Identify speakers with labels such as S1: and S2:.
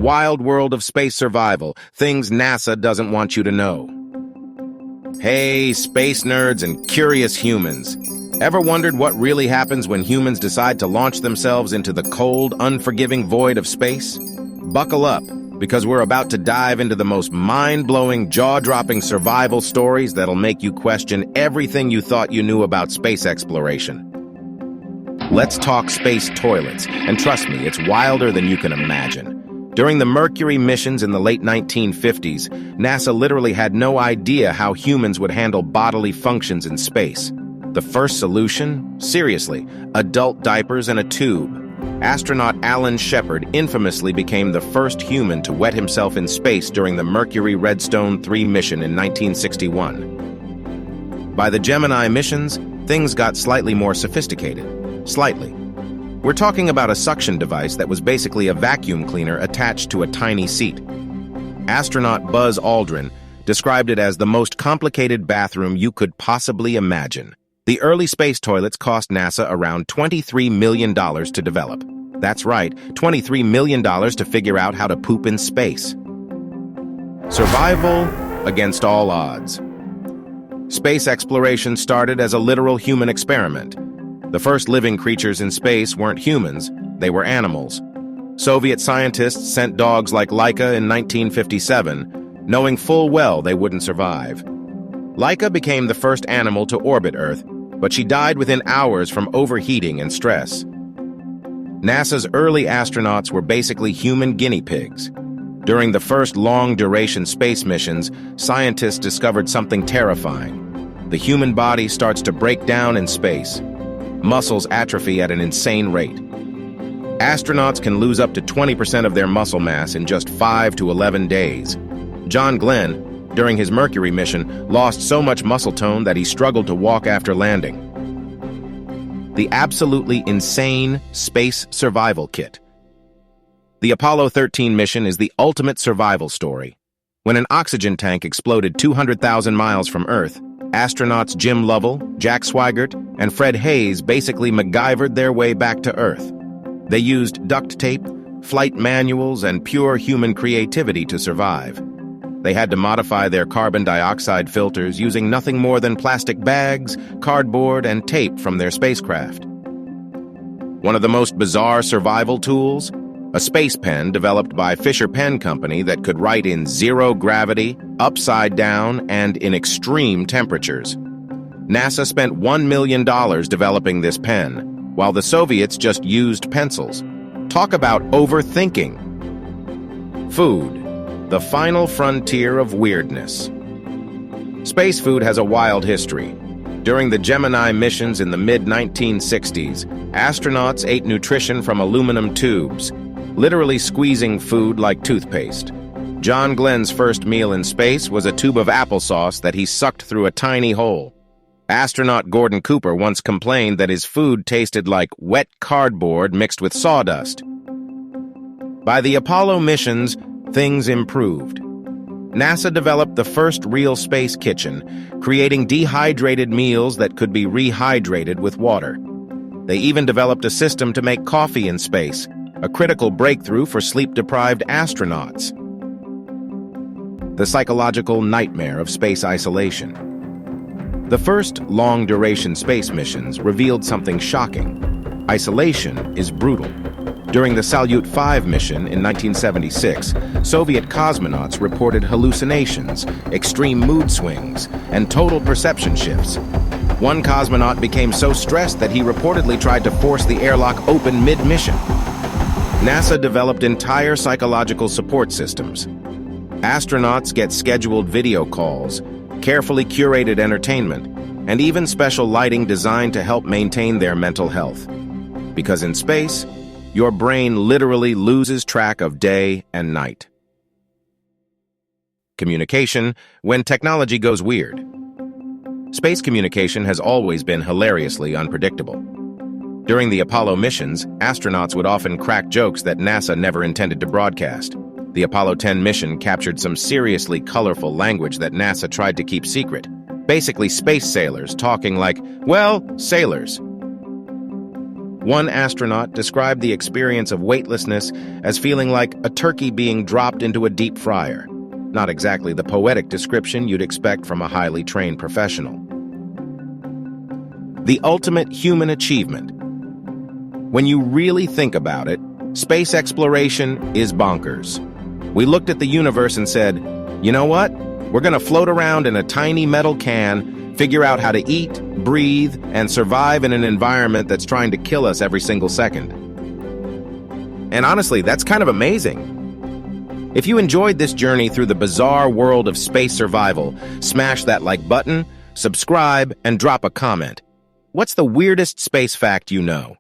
S1: wild world of space survival, things NASA doesn't want you to know. Hey, space nerds and curious humans. Ever wondered what really happens when humans decide to launch themselves into the cold, unforgiving void of space? Buckle up, because we're about to dive into the most mind-blowing, jaw-dropping survival stories that'll make you question everything you thought you knew about space exploration. Let's talk space toilets, and trust me, it's wilder than you can imagine. During the Mercury missions in the late 1950s, NASA literally had no idea how humans would handle bodily functions in space. The first solution? Seriously, adult diapers and a tube. Astronaut Alan Shepard infamously became the first human to wet himself in space during the Mercury Redstone 3 mission in 1961. By the Gemini missions, things got slightly more sophisticated. Slightly. We're talking about a suction device that was basically a vacuum cleaner attached to a tiny seat. Astronaut Buzz Aldrin described it as the most complicated bathroom you could possibly imagine. The early space toilets cost NASA around $23 million to develop. That's right, $23 million to figure out how to poop in space. Survival against all odds. Space exploration started as a literal human experiment. The first living creatures in space weren't humans, they were animals. Soviet scientists sent dogs like Laika in 1957, knowing full well they wouldn't survive. Laika became the first animal to orbit Earth, but she died within hours from overheating and stress. NASA's early astronauts were basically human guinea pigs. During the first long-duration space missions, scientists discovered something terrifying. The human body starts to break down in space. Muscles atrophy at an insane rate. Astronauts can lose up to 20% of their muscle mass in just 5 to 11 days. John Glenn, during his Mercury mission, lost so much muscle tone that he struggled to walk after landing. The absolutely insane space survival kit. The Apollo 13 mission is the ultimate survival story. When an oxygen tank exploded 200,000 miles from Earth, astronauts Jim Lovell, Jack Swigert, and Fred Hayes basically MacGyvered their way back to Earth. They used duct tape, flight manuals, and pure human creativity to survive. They had to modify their carbon dioxide filters using nothing more than plastic bags, cardboard, and tape from their spacecraft. One of the most bizarre survival tools? A space pen developed by Fisher Pen Company that could write in zero gravity, upside down, and in extreme temperatures. NASA spent $1 million developing this pen, while the Soviets just used pencils. Talk about overthinking. Food, the final frontier of weirdness. Space food has a wild history. During the Gemini missions in the mid-1960s, astronauts ate nutrition from aluminum tubes, literally squeezing food like toothpaste. John Glenn's first meal in space was a tube of applesauce that he sucked through a tiny hole. Astronaut Gordon Cooper once complained that his food tasted like wet cardboard mixed with sawdust. By the Apollo missions, things improved. NASA developed the first real space kitchen, creating dehydrated meals that could be rehydrated with water. They even developed a system to make coffee in space, a critical breakthrough for sleep-deprived astronauts. The psychological nightmare of space isolation. The first long-duration space missions revealed something shocking. Isolation is brutal. During the Salyut 5 mission in 1976, Soviet cosmonauts reported hallucinations, extreme mood swings, and total perception shifts. One cosmonaut became so stressed that he reportedly tried to force the airlock open mid-mission. NASA developed entire psychological support systems. Astronauts get scheduled video calls, carefully curated entertainment, and even special lighting designed to help maintain their mental health. Because in space, your brain literally loses track of day and night. Communication, when technology goes weird. Space communication has always been hilariously unpredictable. During the Apollo missions, astronauts would often crack jokes that NASA never intended to broadcast. The Apollo 10 mission captured some seriously colorful language that NASA tried to keep secret. Basically, space sailors talking like, well, sailors. One astronaut described the experience of weightlessness as feeling like a turkey being dropped into a deep fryer. Not exactly the poetic description you'd expect from a highly trained professional. The ultimate human achievement. When you really think about it, space exploration is bonkers. We looked at the universe and said, you know what? We're going to float around in a tiny metal can, figure out how to eat, breathe, and survive in an environment that's trying to kill us every single second. And honestly, that's kind of amazing. If you enjoyed this journey through the bizarre world of space survival, smash that like button, subscribe, and drop a comment. What's the weirdest space fact you know?